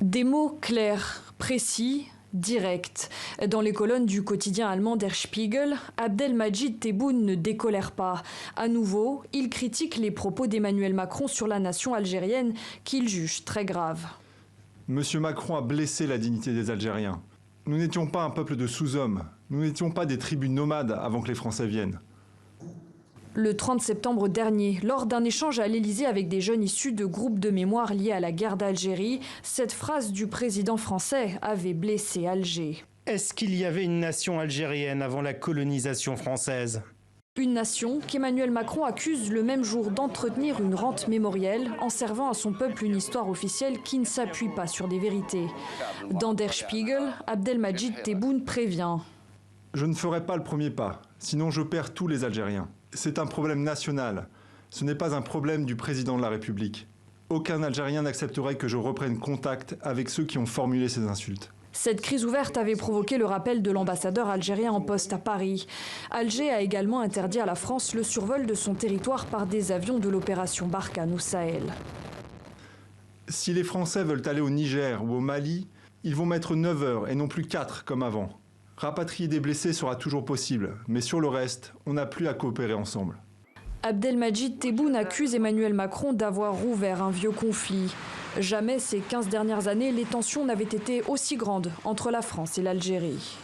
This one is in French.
Des mots clairs, précis, directs. Dans les colonnes du quotidien allemand Der Spiegel, Abdelmadjid Tebboune ne décolère pas. À nouveau, il critique les propos d'Emmanuel Macron sur la nation algérienne qu'il juge très graves. Monsieur Macron a blessé la dignité des Algériens. Nous n'étions pas un peuple de sous-hommes. Nous n'étions pas des tribus nomades avant que les Français viennent. Le 30 septembre dernier, lors d'un échange à l'Élysée avec des jeunes issus de groupes de mémoire liés à la guerre d'Algérie, cette phrase du président français avait blessé Alger. Est-ce qu'il y avait une nation algérienne avant la colonisation française ? Une nation qu'Emmanuel Macron accuse le même jour d'entretenir une rente mémorielle en servant à son peuple une histoire officielle qui ne s'appuie pas sur des vérités. Dans Der Spiegel, Abdelmadjid Tebboune prévient. Je ne ferai pas le premier pas, sinon je perds tous les Algériens. C'est un problème national. Ce n'est pas un problème du président de la République. Aucun Algérien n'accepterait que je reprenne contact avec ceux qui ont formulé ces insultes. Cette crise ouverte avait provoqué le rappel de l'ambassadeur algérien en poste à Paris. Alger a également interdit à la France le survol de son territoire par des avions de l'opération Barkhane au Sahel. Si les Français veulent aller au Niger ou au Mali, ils vont mettre 9 heures et non plus 4 comme avant. Rapatrier des blessés sera toujours possible, mais sur le reste, on n'a plus à coopérer ensemble. Abdelmadjid Tebboune accuse Emmanuel Macron d'avoir rouvert un vieux conflit. Jamais ces 15 dernières années, les tensions n'avaient été aussi grandes entre la France et l'Algérie.